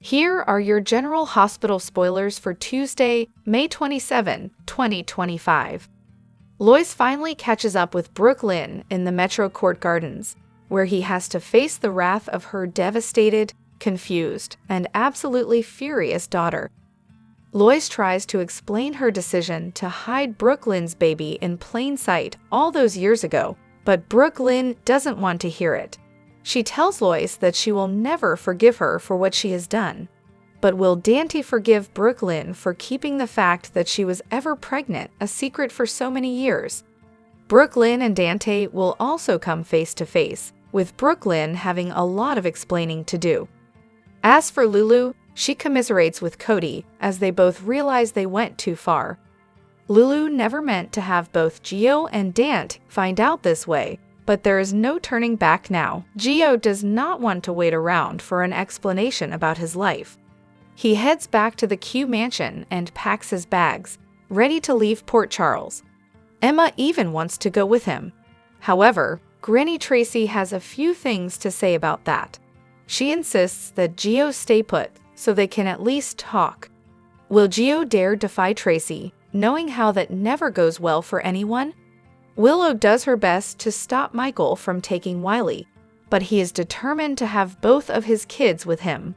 Here are your General Hospital spoilers for Tuesday, May 27, 2025. Lois finally catches up with Brooklyn in the Metro Court Gardens, where he has to face the wrath of her devastated, confused, and absolutely furious daughter. Lois tries to explain her decision to hide Brooklyn's baby in plain sight all those years ago, but Brooklyn doesn't want to hear it. She tells Lois that she will never forgive her for what she has done. But will Dante forgive Brooklyn for keeping the fact that she was ever pregnant a secret for so many years? Brooklyn and Dante will also come face to face, with Brooklyn having a lot of explaining to do. As for Lulu, she commiserates with Cody as they both realize they went too far. Lulu never meant to have both Gio and Dante find out this way, but there is no turning back now. Gio does not want to wait around for an explanation about his life. He heads back to the Q mansion and packs his bags, ready to leave Port Charles. Emma even wants to go with him. However, Granny Tracy has a few things to say about that. She insists that Gio stay put so they can at least talk. Will Gio dare defy Tracy, knowing how that never goes well for anyone? Willow does her best to stop Michael from taking Wiley, but he is determined to have both of his kids with him.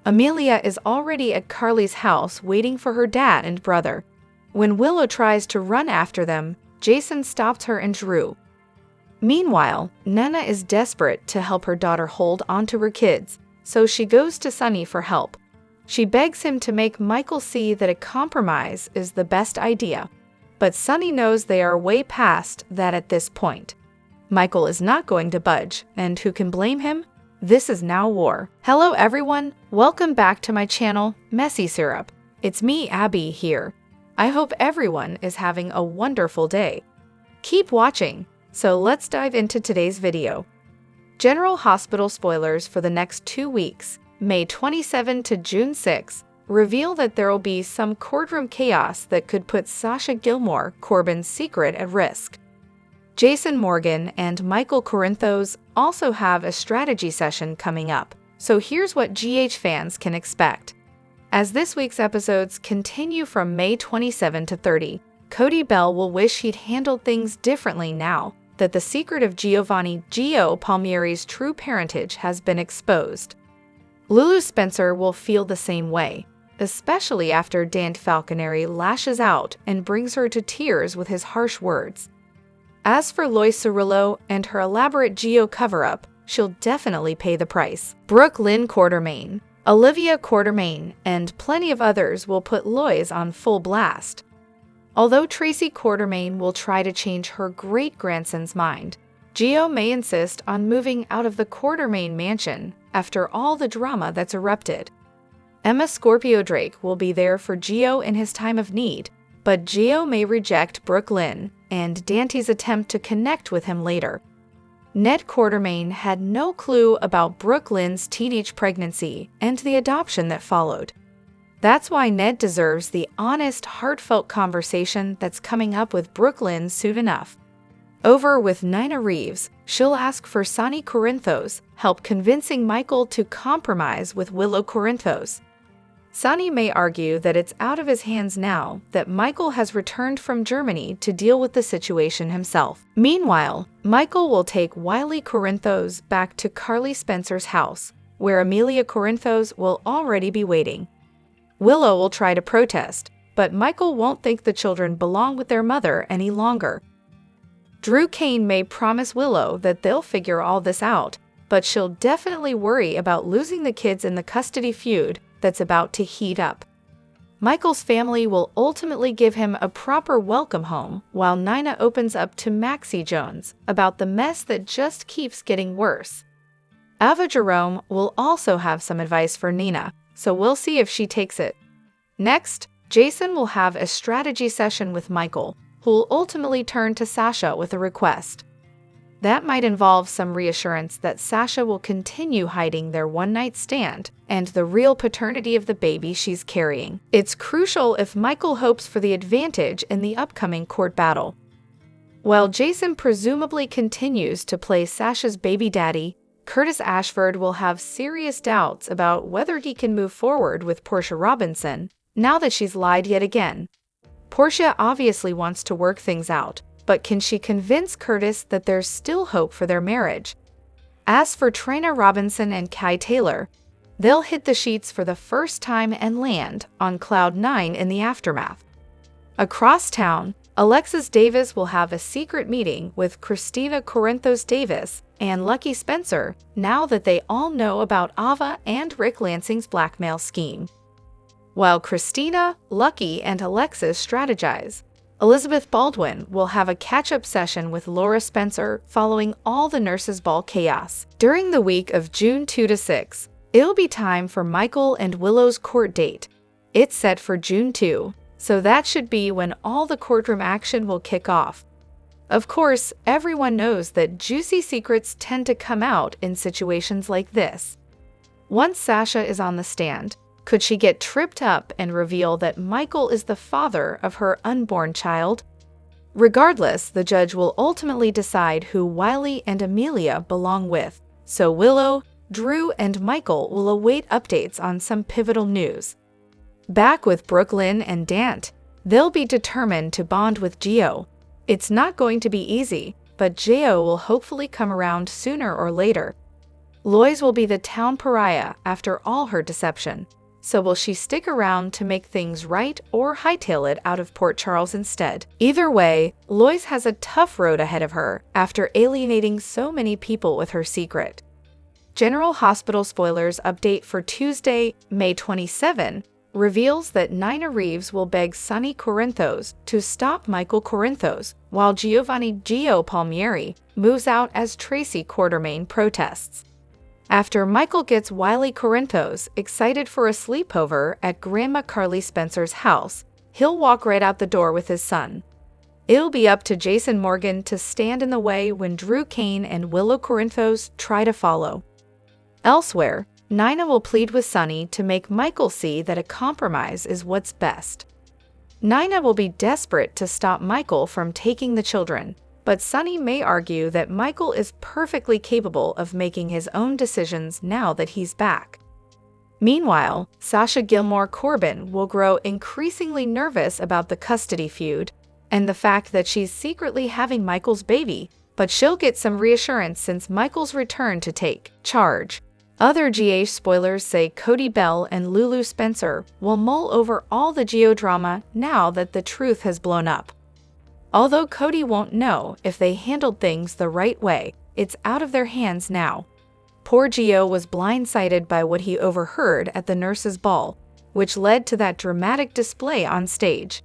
Amelia is already at Carly's house waiting for her dad and brother. When Willow tries to run after them, Jason stops her and Drew. Meanwhile, Nana is desperate to help her daughter hold onto her kids, so she goes to Sonny for help. She begs him to make Michael see that a compromise is the best idea. But Sonny knows they are way past that at this point. Michael is not going to budge, and who can blame him? This is now war. Hello everyone, welcome back to my channel, Messy Syrup. It's me, Abby, here. I hope everyone is having a wonderful day. Keep watching, so let's dive into today's video. General Hospital spoilers for the next 2 weeks, May 27 to June 6, reveal that there will be some courtroom chaos that could put Sasha Gilmore, Corbin's secret, at risk. Jason Morgan and Michael Corinthos also have a strategy session coming up, so here's what GH fans can expect. As this week's episodes continue from May 27 to 30, Cody Bell will wish he'd handled things differently now that the secret of Giovanni Gio Palmieri's true parentage has been exposed. Lulu Spencer will feel the same way, especially after Dante Falconeri lashes out and brings her to tears with his harsh words. As for Lois Cirillo and her elaborate Gio cover-up, she'll definitely pay the price. Brooklyn Quartermain, Olivia Quartermain, and plenty of others will put Lois on full blast. Although Tracy Quartermain will try to change her great-grandson's mind, Gio may insist on moving out of the Quartermain mansion after all the drama that's erupted. Emma Scorpio Drake will be there for Gio in his time of need, but Gio may reject Brooklyn and Dante's attempt to connect with him later. Ned Quartermain had no clue about Brooklyn's teenage pregnancy and the adoption that followed. That's why Ned deserves the honest, heartfelt conversation that's coming up with Brooklyn soon enough. Over with Nina Reeves, she'll ask for Sonny Corinthos help convincing Michael to compromise with Willow Corinthos. Sonny may argue that it's out of his hands now that Michael has returned from Germany to deal with the situation himself. Meanwhile, Michael will take Wiley Corinthos back to Carly Spencer's house, where Amelia Corinthos will already be waiting. Willow will try to protest, but Michael won't think the children belong with their mother any longer. Drew Kane may promise Willow that they'll figure all this out, but she'll definitely worry about losing the kids in the custody feud that's about to heat up. Michael's family will ultimately give him a proper welcome home, while Nina opens up to Maxie Jones about the mess that just keeps getting worse. Ava Jerome will also have some advice for Nina, so we'll see if she takes it. Next, Jason will have a strategy session with Michael, who'll ultimately turn to Sasha with a request. That might involve some reassurance that Sasha will continue hiding their one-night stand and the real paternity of the baby she's carrying. It's crucial if Michael hopes for the advantage in the upcoming court battle. While Jason presumably continues to play Sasha's baby daddy, Curtis Ashford will have serious doubts about whether he can move forward with Portia Robinson now that she's lied yet again. Portia obviously wants to work things out, but can she convince Curtis that there's still hope for their marriage? As for Trina Robinson and Kai Taylor, they'll hit the sheets for the first time and land on cloud 9 in the aftermath. Across town, Alexis Davis will have a secret meeting with Christina Corinthos Davis and Lucky Spencer now that they all know about Ava and Rick Lansing's blackmail scheme. While Christina, Lucky, and Alexis strategize, Elizabeth Baldwin will have a catch-up session with Laura Spencer following all the nurses' ball chaos. During the week of June 2 to 6, it'll be time for Michael and Willow's court date. It's set for June 2, so that should be when all the courtroom action will kick off. Of course, everyone knows that juicy secrets tend to come out in situations like this. Once Sasha is on the stand, could she get tripped up and reveal that Michael is the father of her unborn child? Regardless, the judge will ultimately decide who Wiley and Amelia belong with, so Willow, Drew, and Michael will await updates on some pivotal news. Back with Brooklyn and Dant, they'll be determined to bond with Gio. It's not going to be easy, but Gio will hopefully come around sooner or later. Lois will be the town pariah after all her deception. So will she stick around to make things right or hightail it out of Port Charles instead? Either way, Lois has a tough road ahead of her after alienating so many people with her secret. General Hospital spoilers update for Tuesday, May 27, reveals that Nina Reeves will beg Sonny Corinthos to stop Michael Corinthos, while Giovanni Gio Palmieri moves out as Tracy Quartermain protests. After Michael gets Wiley Corinthos excited for a sleepover at Grandma Carly Spencer's house, he'll walk right out the door with his son. It'll be up to Jason Morgan to stand in the way when Drew Kane and Willow Corinthos try to follow. Elsewhere, Nina will plead with Sonny to make Michael see that a compromise is what's best. Nina will be desperate to stop Michael from taking the children, but Sonny may argue that Michael is perfectly capable of making his own decisions now that he's back. Meanwhile, Sasha Gilmore Corbin will grow increasingly nervous about the custody feud and the fact that she's secretly having Michael's baby, but she'll get some reassurance since Michael's return to take charge. Other GH spoilers say Cody Bell and Lulu Spencer will mull over all the Gio drama now that the truth has blown up. Although Cody won't know if they handled things the right way, it's out of their hands now. Poor Gio was blindsided by what he overheard at the nurses' ball, which led to that dramatic display on stage.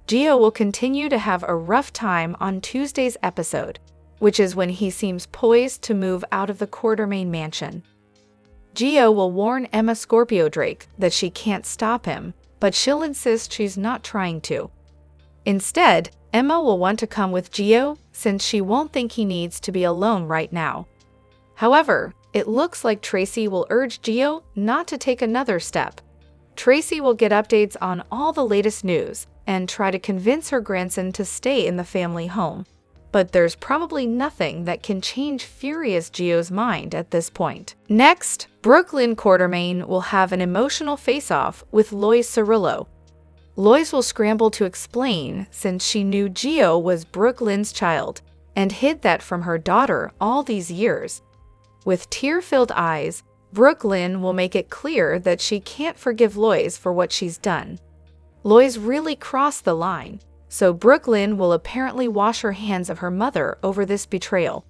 Gio will continue to have a rough time on Tuesday's episode, which is when he seems poised to move out of the Quartermain mansion. Gio will warn Emma Scorpio Drake that she can't stop him, but she'll insist she's not trying to. Instead, Emma will want to come with Gio since she won't think he needs to be alone right now. However, it looks like Tracy will urge Gio not to take another step. Tracy will get updates on all the latest news and try to convince her grandson to stay in the family home. But there's probably nothing that can change furious Gio's mind at this point. Next, Brooklyn Quartermain will have an emotional face-off with Lois Cirillo. Lois will scramble to explain since she knew Gio was Brooklyn's child and hid that from her daughter all these years. With tear-filled eyes, Brooklyn will make it clear that she can't forgive Lois for what she's done. Lois really crossed the line, so Brooklyn will apparently wash her hands of her mother over this betrayal.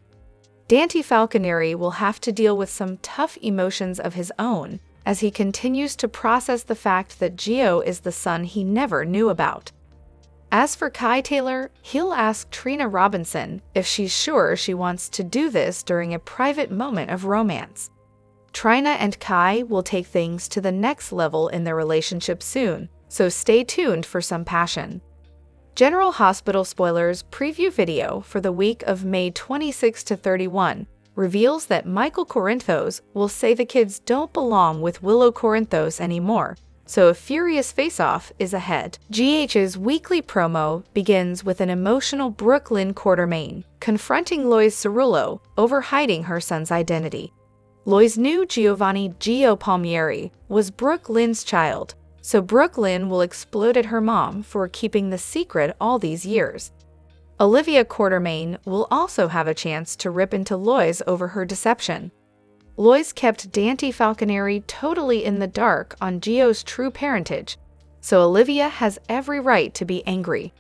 Dante Falconeri will have to deal with some tough emotions of his own as he continues to process the fact that Gio is the son he never knew about. As for Kai Taylor, he'll ask Trina Robinson if she's sure she wants to do this during a private moment of romance. Trina and Kai will take things to the next level in their relationship soon, so stay tuned for some passion. General Hospital spoilers preview video for the week of May 26 to 31 reveals that Michael Corinthos will say the kids don't belong with Willow Corinthos anymore, so a furious face-off is ahead. GH's weekly promo begins with an emotional Brooklyn Quartermain confronting Lois Cirillo over hiding her son's identity. Lois knew Giovanni Gio Palmieri was Brooke Lynn's child, so Brooke Lynn will explode at her mom for keeping the secret all these years. Olivia Quartermain will also have a chance to rip into Lois over her deception. Lois kept Dante Falconeri totally in the dark on Gio's true parentage, so Olivia has every right to be angry.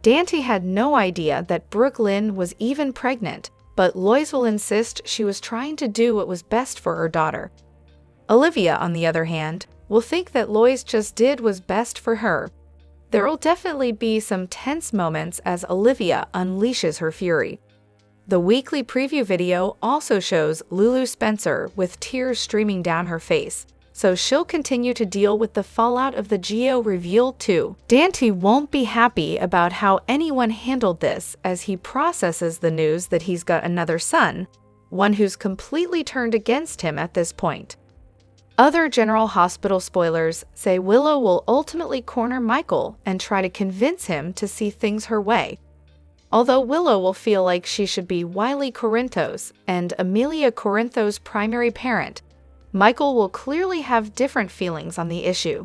Dante had no idea that Brooke Lynn was even pregnant, but Lois will insist she was trying to do what was best for her daughter. Olivia, on the other hand, will think that Lois just did what was best for her. There will definitely be some tense moments as Olivia unleashes her fury. The weekly preview video also shows Lulu Spencer with tears streaming down her face, so she'll continue to deal with the fallout of the Gio reveal too. Dante won't be happy about how anyone handled this as he processes the news that he's got another son, one who's completely turned against him at this point. Other General Hospital spoilers say Willow will ultimately corner Michael and try to convince him to see things her way. Although Willow will feel like she should be Wiley Corinthos and Amelia Corinthos' primary parent, Michael will clearly have different feelings on the issue.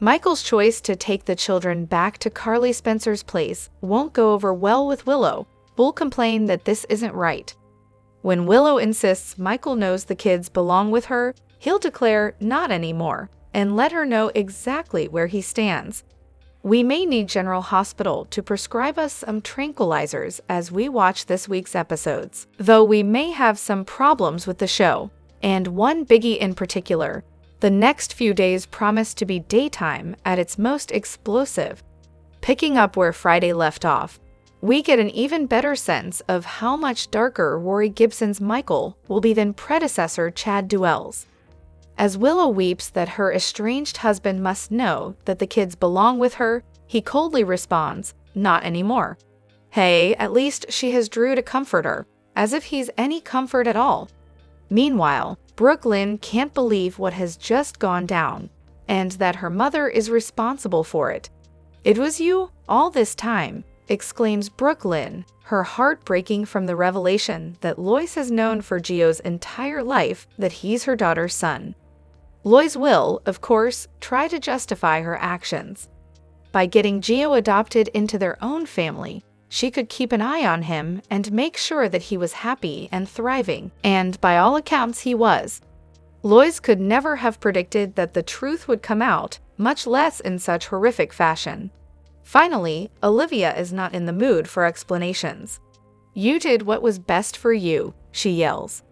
Michael's choice to take the children back to Carly Spencer's place won't go over well with Willow, who will complain that this isn't right. When Willow insists Michael knows the kids belong with her, he'll declare not anymore and let her know exactly where he stands. We may need General Hospital to prescribe us some tranquilizers as we watch this week's episodes, though we may have some problems with the show. And one biggie in particular, the next few days promise to be daytime at its most explosive. Picking up where Friday left off, we get an even better sense of how much darker Rory Gibson's Michael will be than predecessor Chad Duell's. As Willow weeps that her estranged husband must know that the kids belong with her, he coldly responds, "Not anymore." Hey, at least she has Drew to comfort her, as if he's any comfort at all. Meanwhile, Brooke Lynn can't believe what has just gone down, and that her mother is responsible for it. "It was you all this time," exclaims Brooke Lynn, her heart breaking from the revelation that Lois has known for Gio's entire life that he's her daughter's son. Lois will, of course, try to justify her actions. By getting Gio adopted into their own family, she could keep an eye on him and make sure that he was happy and thriving, and by all accounts he was. Lois could never have predicted that the truth would come out, much less in such horrific fashion. Finally, Olivia is not in the mood for explanations. "You did what was best for you," she yells.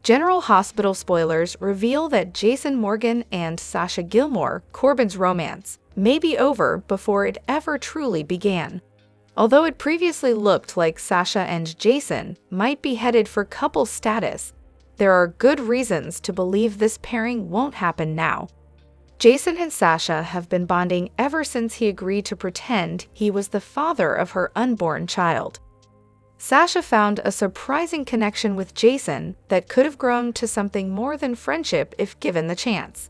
General Hospital spoilers reveal that Jason Morgan and Sasha Gilmore, Corbin's romance, may be over before it ever truly began. Although it previously looked like Sasha and Jason might be headed for couple status, there are good reasons to believe this pairing won't happen now. Jason and Sasha have been bonding ever since he agreed to pretend he was the father of her unborn child. Sasha found a surprising connection with Jason that could have grown to something more than friendship if given the chance.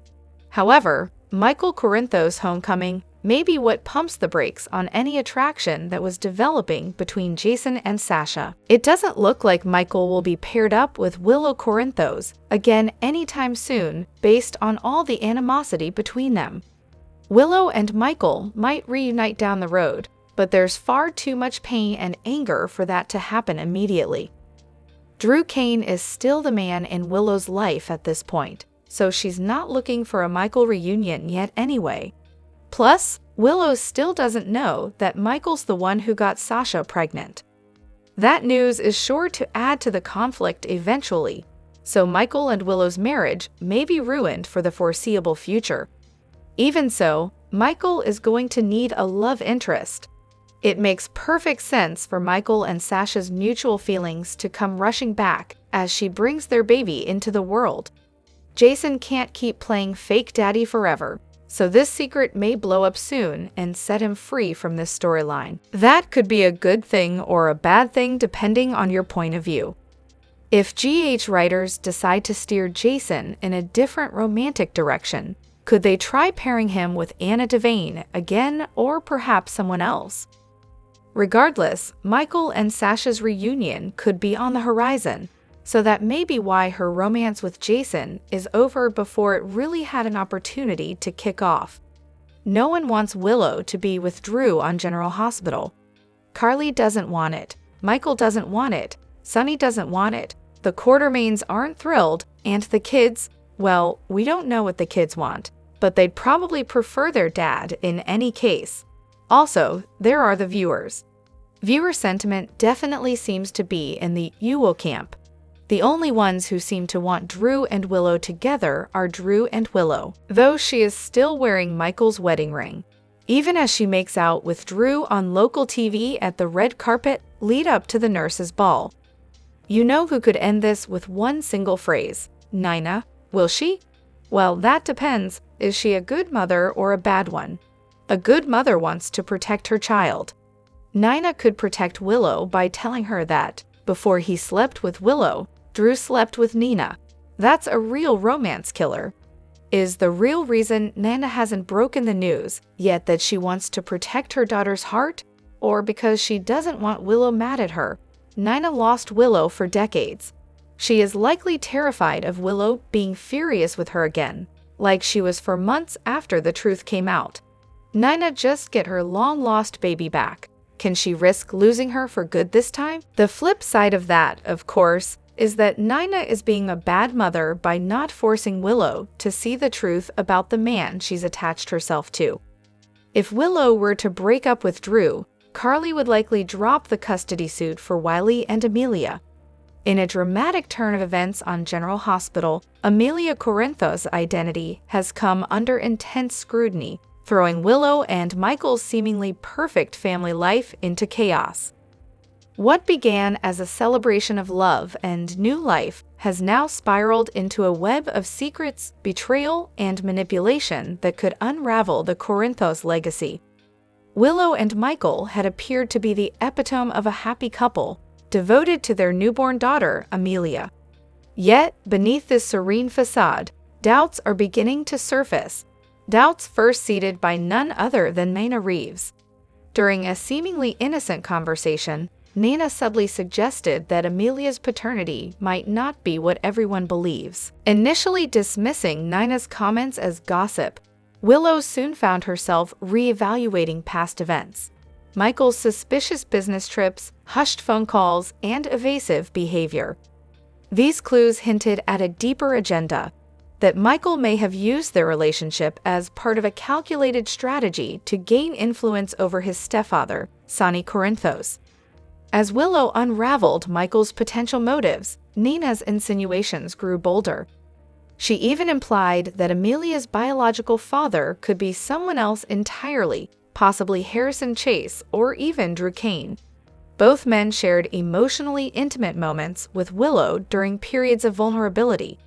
However, Michael Corinthos' homecoming may be what pumps the brakes on any attraction that was developing between Jason and Sasha. It doesn't look like Michael will be paired up with Willow Corinthos again anytime soon based on all the animosity between them. Willow and Michael might reunite down the road, but there's far too much pain and anger for that to happen immediately. Drew Kane is still the man in Willow's life at this point, so she's not looking for a Michael reunion yet anyway. Plus, Willow still doesn't know that Michael's the one who got Sasha pregnant. That news is sure to add to the conflict eventually, so Michael and Willow's marriage may be ruined for the foreseeable future. Even so, Michael is going to need a love interest. It makes perfect sense for Michael and Sasha's mutual feelings to come rushing back as she brings their baby into the world. Jason can't keep playing fake daddy forever, so this secret may blow up soon and set him free from this storyline. That could be a good thing or a bad thing depending on your point of view. If GH writers decide to steer Jason in a different romantic direction, could they try pairing him with Anna Devane again or perhaps someone else? Regardless, Michael and Sasha's reunion could be on the horizon, so that may be why her romance with Jason is over before it really had an opportunity to kick off. No one wants Willow to be with Drew on General Hospital. Carly doesn't want it. Michael doesn't want it. Sonny doesn't want it. The Quartermains aren't thrilled, and the kids, well, we don't know what the kids want, but they'd probably prefer their dad in any case. Also, there are the viewers. Viewer sentiment definitely seems to be in the "you will" camp. The only ones who seem to want Drew and Willow together are Drew and Willow, though she is still wearing Michael's wedding ring. Even as she makes out with Drew on local TV at the red carpet lead up to the nurses' ball. You know who could end this with one single phrase? Nina. Will she? Well, that depends. Is she a good mother or a bad one? A good mother wants to protect her child. Nina could protect Willow by telling her that, before he slept with Willow, Drew slept with Nina. That's a real romance killer. Is the real reason Nina hasn't broken the news yet that she wants to protect her daughter's heart? Or because she doesn't want Willow mad at her? Nina lost Willow for decades. She is likely terrified of Willow being furious with her again, like she was for months after the truth came out. Nina just get her long-lost baby back. Can she risk losing her for good this time? The flip side of that, of course, is that Nina is being a bad mother by not forcing Willow to see the truth about the man she's attached herself to. If Willow were to break up with Drew, Carly would likely drop the custody suit for Wiley and Amelia. In a dramatic turn of events on General Hospital, Amelia Corinthos' identity has come under intense scrutiny, throwing Willow and Michael's seemingly perfect family life into chaos. What began as a celebration of love and new life has now spiraled into a web of secrets, betrayal, and manipulation that could unravel the Corinthos legacy. Willow and Michael had appeared to be the epitome of a happy couple, devoted to their newborn daughter, Amelia. Yet, beneath this serene facade, doubts are beginning to surface. Doubts first seeded by none other than Nina Reeves. During a seemingly innocent conversation, Nina subtly suggested that Amelia's paternity might not be what everyone believes. Initially dismissing Nina's comments as gossip, Willow soon found herself re-evaluating past events. Michael's suspicious business trips, hushed phone calls, and evasive behavior. These clues hinted at a deeper agenda, that Michael may have used their relationship as part of a calculated strategy to gain influence over his stepfather, Sonny Corinthos. As Willow unraveled Michael's potential motives, Nina's insinuations grew bolder. She even implied that Amelia's biological father could be someone else entirely, possibly Harrison Chase or even Drew Cain. Both men shared emotionally intimate moments with Willow during periods of vulnerability.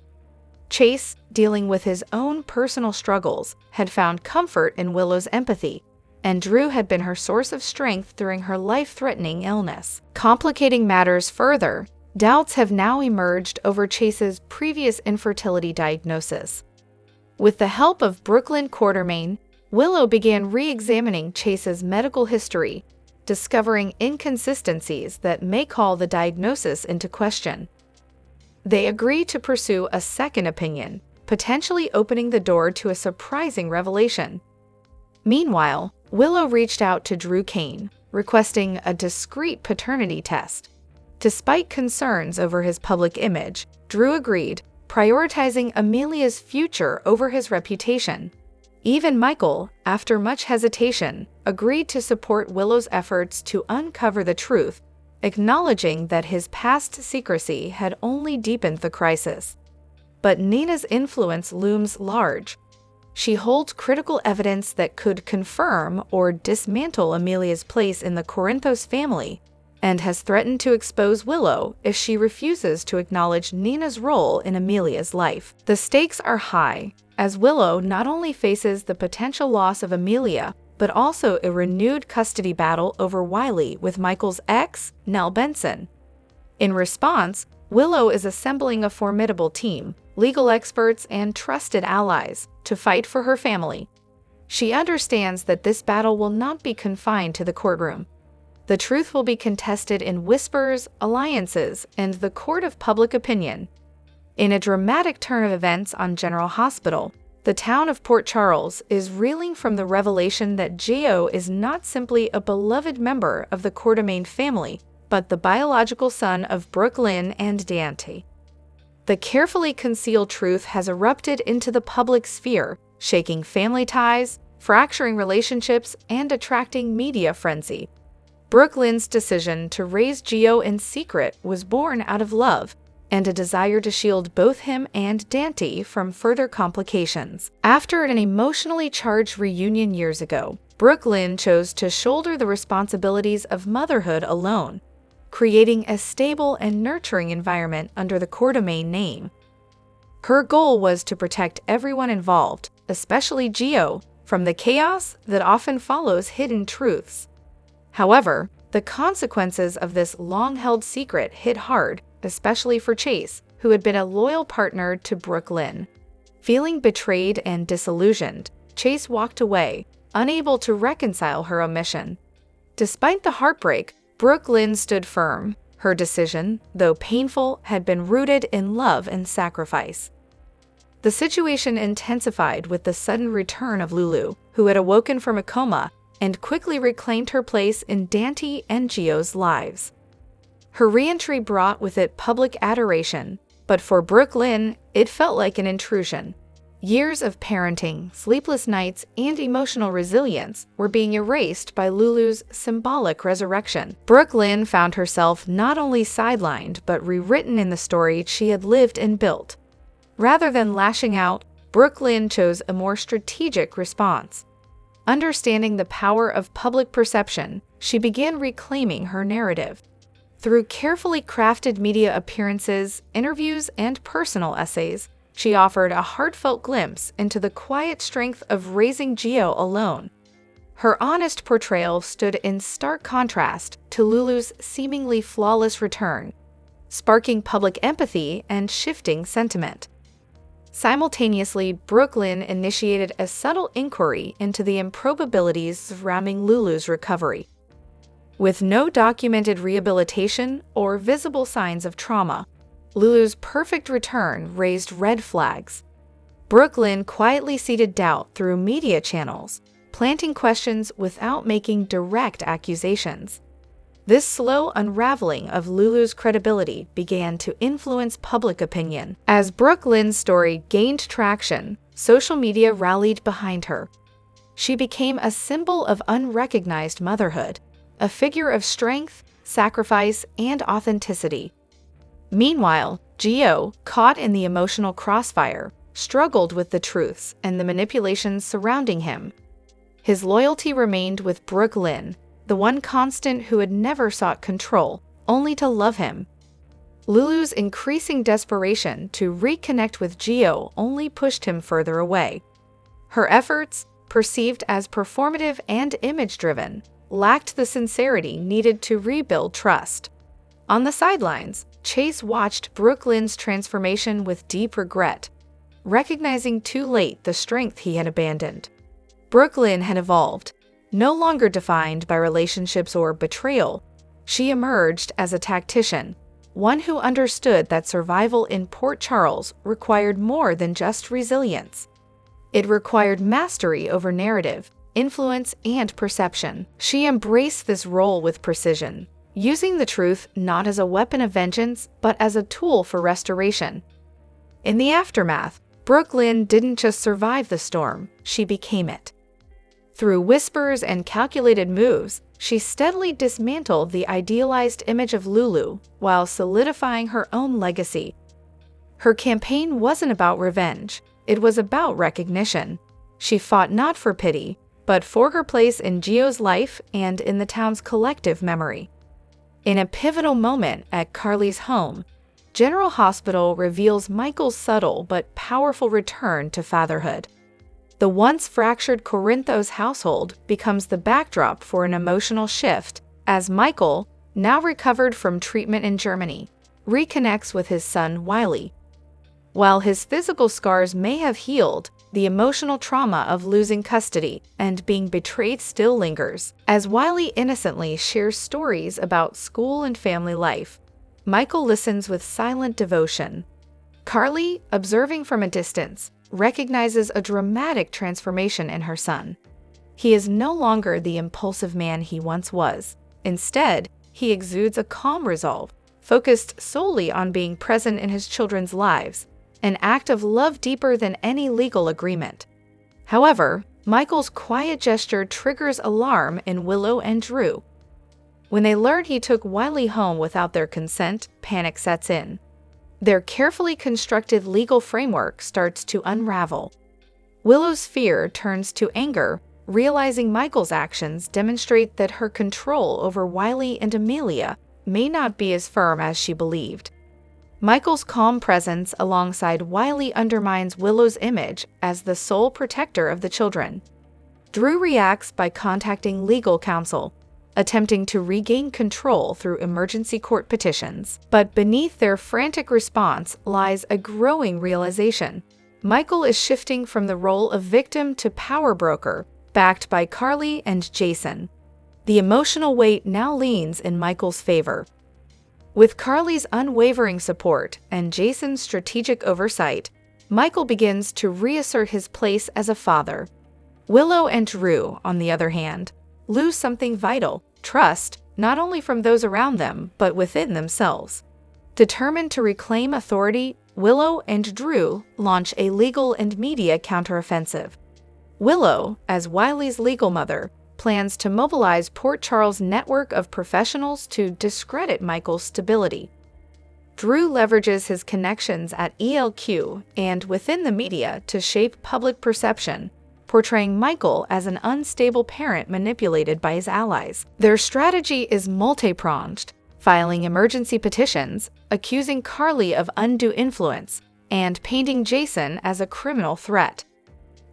Chase, dealing with his own personal struggles, had found comfort in Willow's empathy, and Drew had been her source of strength during her life-threatening illness. Complicating matters further, doubts have now emerged over Chase's previous infertility diagnosis. With the help of Brooklyn Quartermain, Willow began re-examining Chase's medical history, discovering inconsistencies that may call the diagnosis into question. They agree to pursue a second opinion, potentially opening the door to a surprising revelation. Meanwhile, Willow reached out to Drew Cain, requesting a discreet paternity test. Despite concerns over his public image, Drew agreed, prioritizing Amelia's future over his reputation. Even Michael, after much hesitation, agreed to support Willow's efforts to uncover the truth, acknowledging that his past secrecy had only deepened the crisis. But Nina's influence looms large. She holds critical evidence that could confirm or dismantle Amelia's place in the Corinthos family, and has threatened to expose Willow if she refuses to acknowledge Nina's role in Amelia's life. The stakes are high, as Willow not only faces the potential loss of Amelia, but also a renewed custody battle over Wiley with Michael's ex, Nell Benson. In response, Willow is assembling a formidable team, legal experts and trusted allies, to fight for her family. She understands that this battle will not be confined to the courtroom. The truth will be contested in whispers, alliances, and the court of public opinion. In a dramatic turn of events on General Hospital, the town of Port Charles is reeling from the revelation that Gio is not simply a beloved member of the Courtroom family, but the biological son of Brooke Lynn and Dante. The carefully concealed truth has erupted into the public sphere, shaking family ties, fracturing relationships, and attracting media frenzy. Brooke Lynn's decision to raise Gio in secret was born out of love and a desire to shield both him and Dante from further complications. After an emotionally charged reunion years ago, Brooke Lynn chose to shoulder the responsibilities of motherhood alone, creating a stable and nurturing environment under the Courtroom name. Her goal was to protect everyone involved, especially Gio, from the chaos that often follows hidden truths. However, the consequences of this long-held secret hit hard, especially for Chase, who had been a loyal partner to Brooke Lynn. Feeling betrayed and disillusioned, Chase walked away, unable to reconcile her omission. Despite the heartbreak, Brooke Lynn stood firm. Her decision, though painful, had been rooted in love and sacrifice. The situation intensified with the sudden return of Lulu, who had awoken from a coma and quickly reclaimed her place in Dante and Gio's lives. Her re-entry brought with it public adoration, but for Brooke Lynn, it felt like an intrusion. Years of parenting, sleepless nights, and emotional resilience were being erased by Lulu's symbolic resurrection. Brooke Lynn found herself not only sidelined but rewritten in the story she had lived and built. Rather than lashing out, Brooke Lynn chose a more strategic response. Understanding the power of public perception, she began reclaiming her narrative. Through carefully crafted media appearances, interviews, and personal essays, she offered a heartfelt glimpse into the quiet strength of raising Gio alone. Her honest portrayal stood in stark contrast to Lulu's seemingly flawless return, sparking public empathy and shifting sentiment. Simultaneously, Brooke Lynn initiated a subtle inquiry into the improbabilities surrounding Lulu's recovery. With no documented rehabilitation or visible signs of trauma, Lulu's perfect return raised red flags. Brooke Lynn quietly seeded doubt through media channels, planting questions without making direct accusations. This slow unraveling of Lulu's credibility began to influence public opinion. As Brooke Lynn's story gained traction, social media rallied behind her. She became a symbol of unrecognized motherhood, a figure of strength, sacrifice, and authenticity. Meanwhile, Gio, caught in the emotional crossfire, struggled with the truths and the manipulations surrounding him. His loyalty remained with Brooke Lynn, the one constant who had never sought control, only to love him. Lulu's increasing desperation to reconnect with Gio only pushed him further away. Her efforts, perceived as performative and image-driven, lacked the sincerity needed to rebuild trust. On the sidelines, Chase watched Brooke Lynn's transformation with deep regret, recognizing too late the strength he had abandoned. Brooke Lynn had evolved, no longer defined by relationships or betrayal. She emerged as a tactician, one who understood that survival in Port Charles required more than just resilience. It required mastery over narrative, influence, and perception. She embraced this role with precision, using the truth not as a weapon of vengeance, but as a tool for restoration. In the aftermath, Brooke Lynn didn't just survive the storm, she became it. Through whispers and calculated moves, she steadily dismantled the idealized image of Lulu while solidifying her own legacy. Her campaign wasn't about revenge, it was about recognition. She fought not for pity, but for her place in Gio's life and in the town's collective memory. In a pivotal moment at Carly's home, General Hospital reveals Michael's subtle but powerful return to fatherhood. The once fractured Corinthos household becomes the backdrop for an emotional shift as Michael, now recovered from treatment in Germany, reconnects with his son Wiley. While his physical scars may have healed, the emotional trauma of losing custody and being betrayed still lingers. As Wiley innocently shares stories about school and family life, Michael listens with silent devotion. Carly, observing from a distance, recognizes a dramatic transformation in her son. He is no longer the impulsive man he once was. Instead, he exudes a calm resolve, focused solely on being present in his children's lives, an act of love deeper than any legal agreement. However, Michael's quiet gesture triggers alarm in Willow and Drew. When they learn he took Wiley home without their consent, panic sets in. Their carefully constructed legal framework starts to unravel. Willow's fear turns to anger, realizing Michael's actions demonstrate that her control over Wiley and Amelia may not be as firm as she believed. Michael's calm presence alongside Wiley undermines Willow's image as the sole protector of the children. Drew reacts by contacting legal counsel, attempting to regain control through emergency court petitions. But beneath their frantic response lies a growing realization. Michael is shifting from the role of victim to power broker, backed by Carly and Jason. The emotional weight now leans in Michael's favor. With Carly's unwavering support and Jason's strategic oversight, Michael begins to reassert his place as a father. Willow and Drew, on the other hand, lose something vital: trust, not only from those around them, but within themselves. Determined to reclaim authority, Willow and Drew launch a legal and media counteroffensive. Willow, as Wiley's legal mother, plans to mobilize Port Charles' network of professionals to discredit Michael's stability. Drew leverages his connections at ELQ and within the media to shape public perception, portraying Michael as an unstable parent manipulated by his allies. Their strategy is multi-pronged, filing emergency petitions, accusing Carly of undue influence, and painting Jason as a criminal threat.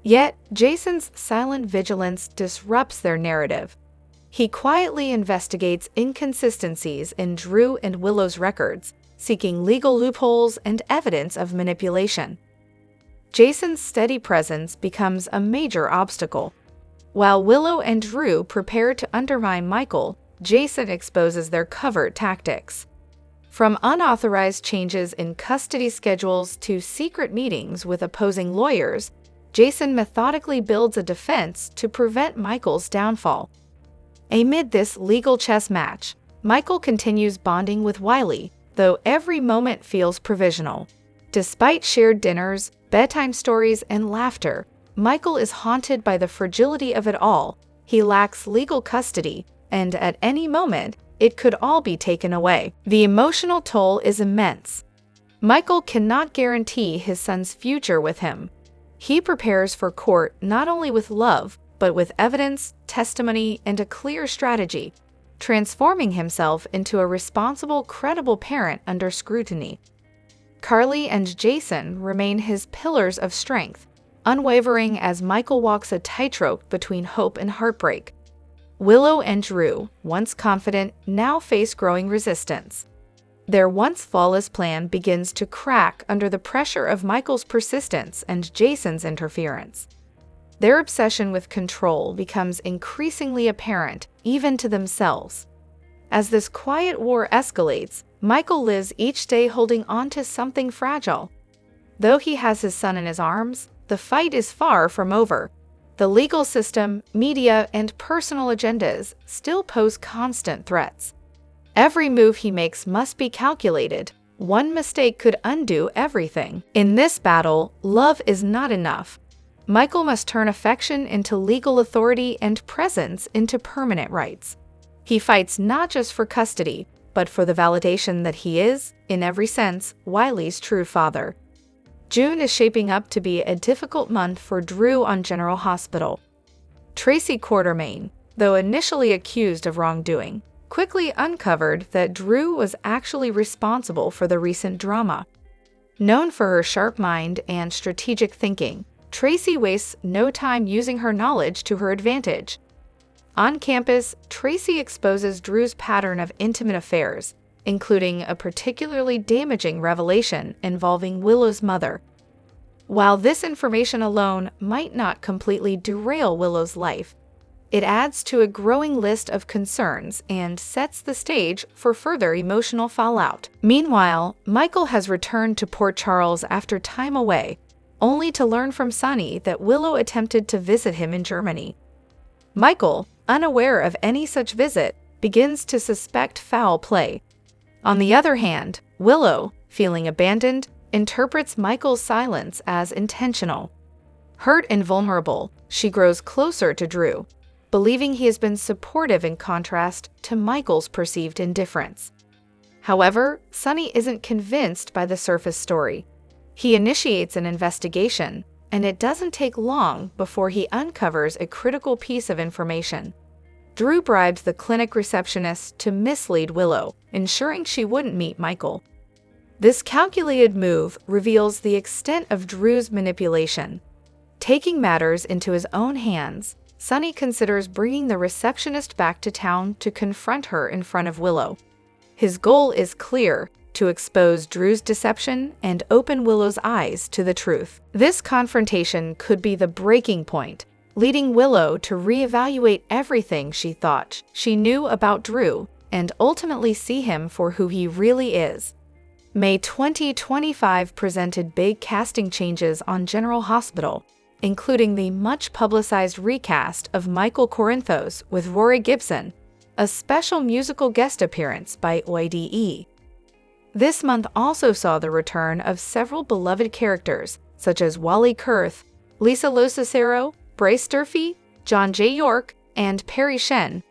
Yet, Jason's silent vigilance disrupts their narrative. He quietly investigates inconsistencies in Drew and Willow's records, seeking legal loopholes and evidence of manipulation. Jason's steady presence becomes a major obstacle. While Willow and Drew prepare to undermine Michael, Jason exposes their covert tactics. From unauthorized changes in custody schedules to secret meetings with opposing lawyers, Jason methodically builds a defense to prevent Michael's downfall. Amid this legal chess match, Michael continues bonding with Wiley, though every moment feels provisional. Despite shared dinners, bedtime stories, and laughter, Michael is haunted by the fragility of it all. He lacks legal custody, and at any moment, it could all be taken away. The emotional toll is immense. Michael cannot guarantee his son's future with him. He prepares for court not only with love, but with evidence, testimony, and a clear strategy, transforming himself into a responsible, credible parent under scrutiny. Carly and Jason remain his pillars of strength, unwavering as Michael walks a tightrope between hope and heartbreak. Willow and Drew, once confident, now face growing resistance. Their once flawless plan begins to crack under the pressure of Michael's persistence and Jason's interference. Their obsession with control becomes increasingly apparent, even to themselves. As this quiet war escalates, Michael lives each day holding on to something fragile. Though he has his son in his arms, the fight is far from over. The legal system, media, and personal agendas still pose constant threats. Every move he makes must be calculated. One mistake could undo everything. In this battle, love is not enough. Michael must turn affection into legal authority and presence into permanent rights. He fights not just for custody, but for the validation that he is, in every sense, Wiley's true father. June is shaping up to be a difficult month for Drew on General Hospital. Tracy Quartermain, though initially accused of wrongdoing, quickly uncovered that Drew was actually responsible for the recent drama. Known for her sharp mind and strategic thinking, Tracy wastes no time using her knowledge to her advantage. On campus, Tracy exposes Drew's pattern of intimate affairs, including a particularly damaging revelation involving Willow's mother. While this information alone might not completely derail Willow's life, it adds to a growing list of concerns and sets the stage for further emotional fallout. Meanwhile, Michael has returned to Port Charles after time away, only to learn from Sunny that Willow attempted to visit him in Germany. Michael, unaware of any such visit, begins to suspect foul play. On the other hand, Willow, feeling abandoned, interprets Michael's silence as intentional. Hurt and vulnerable, she grows closer to Drew, believing he has been supportive in contrast to Michael's perceived indifference. However, Sunny isn't convinced by the surface story. He initiates an investigation, and it doesn't take long before he uncovers a critical piece of information. Drew bribed the clinic receptionist to mislead Willow, ensuring she wouldn't meet Michael. This calculated move reveals the extent of Drew's manipulation. Taking matters into his own hands, Sunny considers bringing the receptionist back to town to confront her in front of Willow. His goal is clear: to expose Drew's deception and open Willow's eyes to the truth. This confrontation could be the breaking point, leading Willow to reevaluate everything she thought she knew about Drew and ultimately see him for who he really is. May 2025 presented big casting changes on General Hospital, including the much-publicized recast of Michael Corinthos with Rory Gibson, a special musical guest appearance by OIDE. This month also saw the return of several beloved characters, such as Wally Kurth, Lisa Locicero, Bryce Durfee, John J. York, and Perry Shen.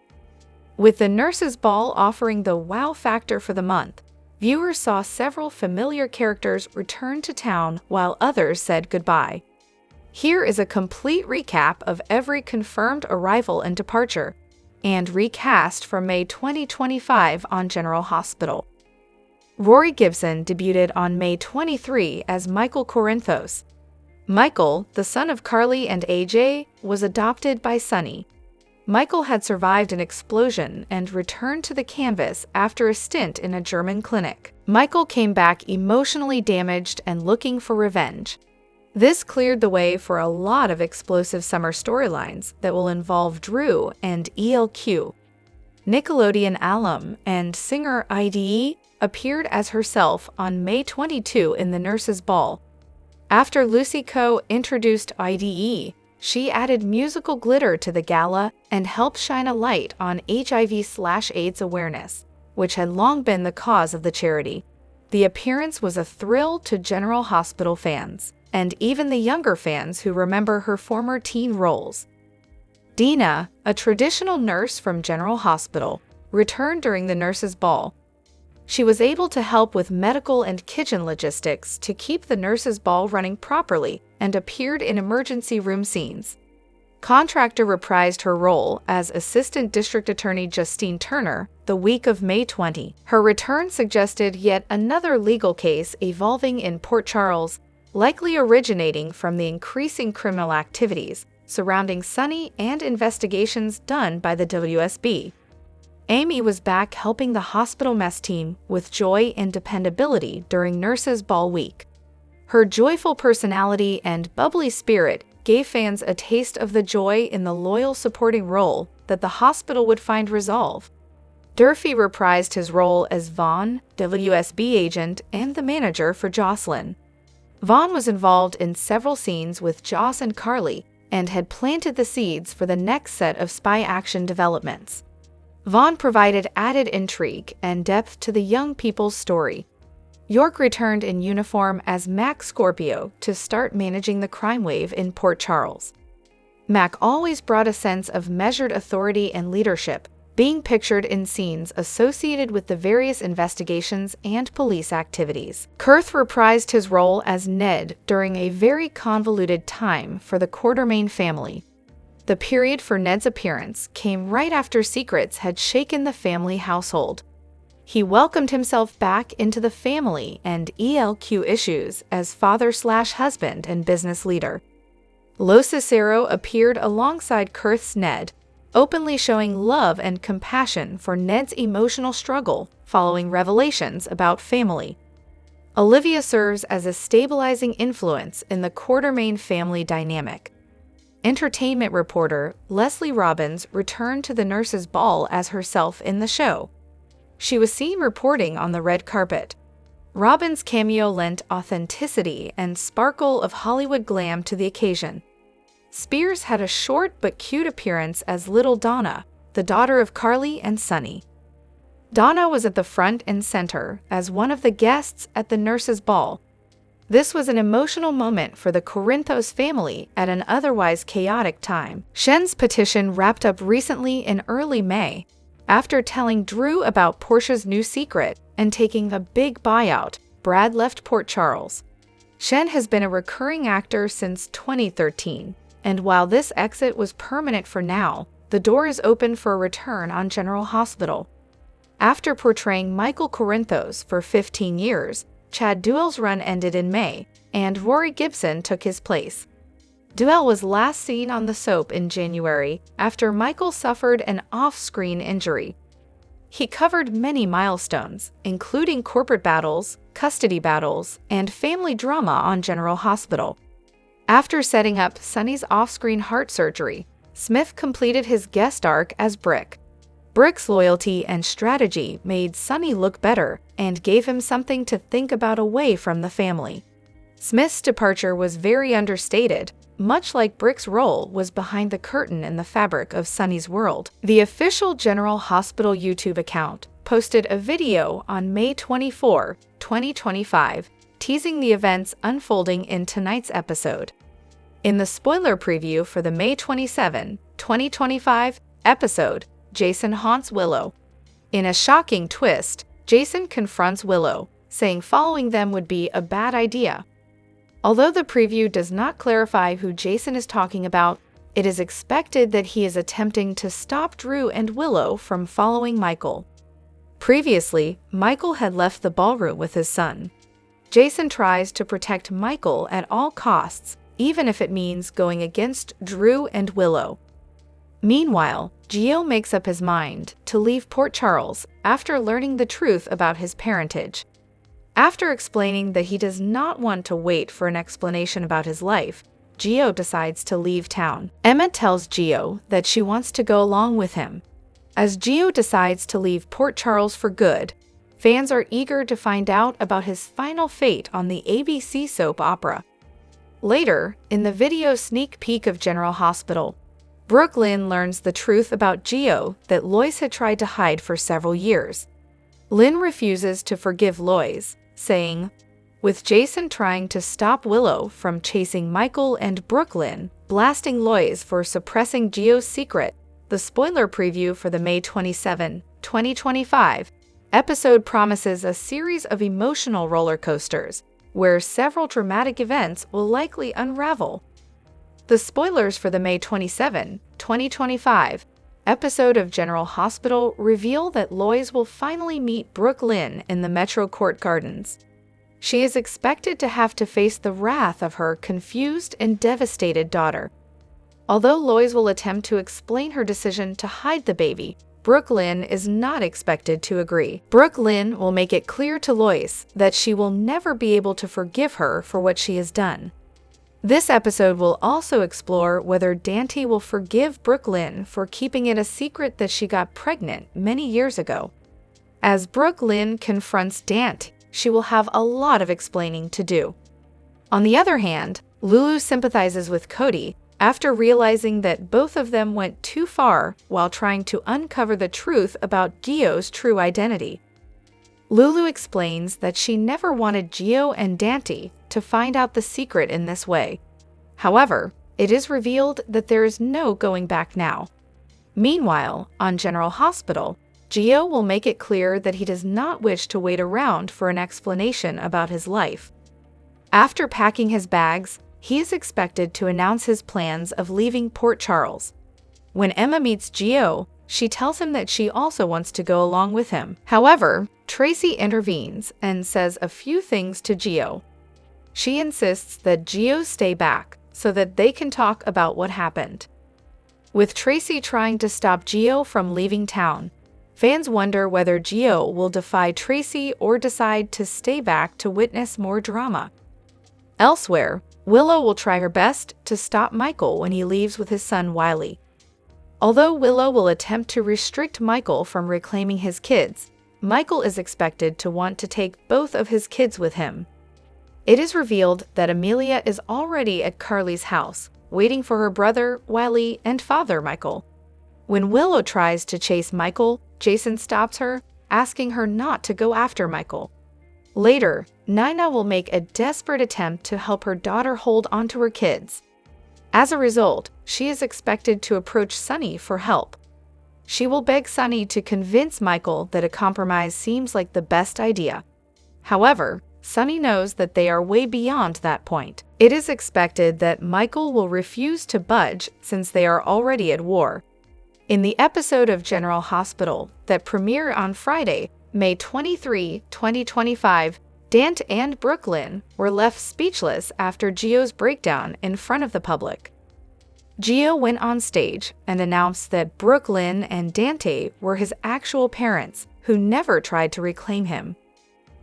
With the Nurses' Ball offering the wow factor for the month, viewers saw several familiar characters return to town while others said goodbye. Here is a complete recap of every confirmed arrival and departure, and recast for May 2025 on General Hospital. Rory Gibson debuted on May 23 as Michael Corinthos. Michael, the son of Carly and AJ, was adopted by Sunny. Michael had survived an explosion and returned to the canvas after a stint in a German clinic. Michael came back emotionally damaged and looking for revenge. This cleared the way for a lot of explosive summer storylines that will involve Drew and ELQ. Nickelodeon alum and singer IDE appeared as herself on May 22 in the Nurses' Ball. After Lucy Coe introduced IDE, she added musical glitter to the gala and helped shine a light on HIV/AIDS awareness, which had long been the cause of the charity. The appearance was a thrill to General Hospital fans, and even the younger fans who remember her former teen roles. Dina, a traditional nurse from General Hospital, returned during the Nurses' Ball. She was able to help with medical and kitchen logistics to keep the Nurses' Ball running properly and appeared in emergency room scenes. Contractor reprised her role as Assistant District Attorney Justine Turner the week of May 20. Her return suggested yet another legal case evolving in Port Charles, likely originating from the increasing criminal activities surrounding Sunny and investigations done by the WSB. Amy was back helping the hospital mess team with joy and dependability during Nurses' Ball week. Her joyful personality and bubbly spirit gave fans a taste of the joy in the loyal supporting role that the hospital would find resolve. Durfee reprised his role as Vaughn, WSB agent, and the manager for Jocelyn. Vaughn was involved in several scenes with Joss and Carly and had planted the seeds for the next set of spy action developments. Vaughn provided added intrigue and depth to the young people's story. York returned in uniform as Mac Scorpio to start managing the crime wave in Port Charles. Mac always brought a sense of measured authority and leadership, being pictured in scenes associated with the various investigations and police activities. Kurth reprised his role as Ned during a very convoluted time for the Courtroom family. The period for Ned's appearance came right after secrets had shaken the family household. He welcomed himself back into the family and ELQ issues as father/husband and business leader. Lo Cicero appeared alongside Kurth's Ned, openly showing love and compassion for Ned's emotional struggle following revelations about family. Olivia serves as a stabilizing influence in the Courtroom family dynamic. Entertainment reporter Leslie Robbins returned to the nurses' ball as herself in the show. She was seen reporting on the red carpet. Robbins' cameo lent authenticity and sparkle of Hollywood glam to the occasion. Spears had a short but cute appearance as little Donna, the daughter of Carly and Sonny. Donna was at the front and center as one of the guests at the nurses' ball. This was an emotional moment for the Corinthos family at an otherwise chaotic time. Shen's petition wrapped up recently in early May. After telling Drew about Portia's new secret and taking a big buyout, Brad left Port Charles. Shen has been a recurring actor since 2013, and while this exit was permanent for now, the door is open for a return on General Hospital. After portraying Michael Corinthos for 15 years, Chad Duell's run ended in May, and Rory Gibson took his place. Duell was last seen on the soap in January after Michael suffered an off-screen injury. He covered many milestones, including corporate battles, custody battles, and family drama on General Hospital. After setting up Sonny's off-screen heart surgery, Smith completed his guest arc as Brick. Brick's loyalty and strategy made Sonny look better and gave him something to think about away from the family. Smith's departure was very understated, much like Brick's role was behind the curtain in the fabric of Sonny's world. The official General Hospital YouTube account posted a video on May 24, 2025, teasing the events unfolding in tonight's episode. In the spoiler preview for the May 27, 2025 episode, Jason haunts Willow. In a shocking twist, Jason confronts Willow, saying following them would be a bad idea. Although the preview does not clarify who Jason is talking about, it is expected that he is attempting to stop Drew and Willow from following Michael. Previously, Michael had left the ballroom with his son. Jason tries to protect Michael at all costs, even if it means going against Drew and Willow. Meanwhile, Gio makes up his mind to leave Port Charles after learning the truth about his parentage. After explaining that he does not want to wait for an explanation about his life, Gio decides to leave town. Emma tells Gio that she wants to go along with him. As Gio decides to leave Port Charles for good, fans are eager to find out about his final fate on the ABC soap opera. Later, in the video sneak peek of General Hospital, Brooklyn learns the truth about Gio that Lois had tried to hide for several years. Lynn refuses to forgive Lois, saying, with Jason trying to stop Willow from chasing Michael and Brooklyn, blasting Lois for suppressing Gio's secret, the spoiler preview for the May 27, 2025 episode promises a series of emotional roller coasters, where several dramatic events will likely unravel. The spoilers for the May 27, 2025 episode of General Hospital reveal that Lois will finally meet Brooklyn in the Metro Court Gardens. She is expected to have to face the wrath of her confused and devastated daughter. Although Lois will attempt to explain her decision to hide the baby, Brooklyn is not expected to agree. Brooklyn will make it clear to Lois that she will never be able to forgive her for what she has done. This episode will also explore whether Dante will forgive Brooklyn for keeping it a secret that she got pregnant many years ago. As Brooklyn confronts Dante, she will have a lot of explaining to do. On the other hand, Lulu sympathizes with Cody after realizing that both of them went too far while trying to uncover the truth about Gio's true identity. Lulu explains that she never wanted Gio and Dante to find out the secret in this way. However, it is revealed that there is no going back now. Meanwhile, on General Hospital, Gio will make it clear that he does not wish to wait around for an explanation about his life. After packing his bags, he is expected to announce his plans of leaving Port Charles. When Emma meets Gio, she tells him that she also wants to go along with him. However, Tracy intervenes and says a few things to Gio. She insists that Gio stay back so that they can talk about what happened. With Tracy trying to stop Gio from leaving town, Fans wonder whether Gio will defy Tracy or decide to stay back to witness more drama. Elsewhere, Willow will try her best to stop Michael when he leaves with his son Wiley. Although Willow will attempt to restrict Michael from reclaiming his kids, Michael is expected to want to take both of his kids with him. It is revealed that Amelia is already at Carly's house, waiting for her brother, Wiley, and father, Michael. When Willow tries to chase Michael, Jason stops her, asking her not to go after Michael. Later, Nina will make a desperate attempt to help her daughter hold onto her kids. As a result, she is expected to approach Sunny for help. She will beg Sunny to convince Michael that a compromise seems like the best idea. However, Sunny knows that they are way beyond that point. It is expected that Michael will refuse to budge since they are already at war. In the episode of General Hospital that premiered on Friday, May 23, 2025, Dante and Brooklyn were left speechless after Gio's breakdown in front of the public. Gio went on stage and announced that Brooklyn and Dante were his actual parents who never tried to reclaim him.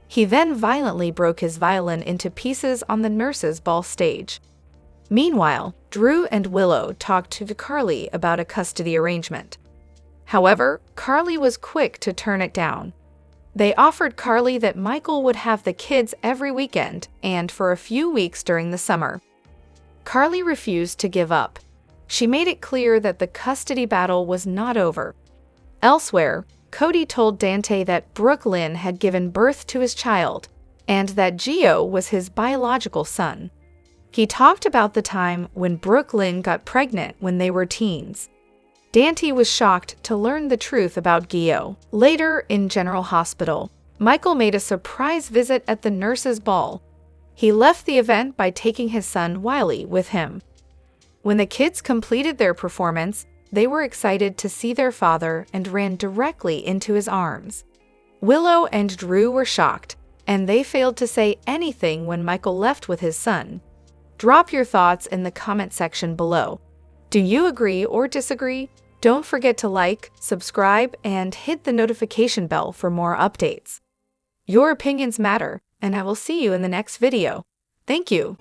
He then violently broke his violin into pieces on the nurses' ball stage. Meanwhile, Drew and Willow talked to Carly about a custody arrangement. However, Carly was quick to turn it down. They offered Carly that Michael would have the kids every weekend and for a few weeks during the summer. Carly refused to give up. She made it clear that the custody battle was not over. Elsewhere, Cody told Dante that Brooklyn had given birth to his child and that Gio was his biological son. He talked about the time when Brooklyn got pregnant when they were teens. Dante was shocked to learn the truth about Gio. Later, in General Hospital, Michael made a surprise visit at the nurses' ball. He left the event by taking his son Wiley with him. When the kids completed their performance, they were excited to see their father and ran directly into his arms. Willow and Drew were shocked, and they failed to say anything when Michael left with his son. Drop your thoughts in the comment section below. Do you agree or disagree? Don't forget to like, subscribe, and hit the notification bell for more updates. Your opinions matter, and I will see you in the next video. Thank you.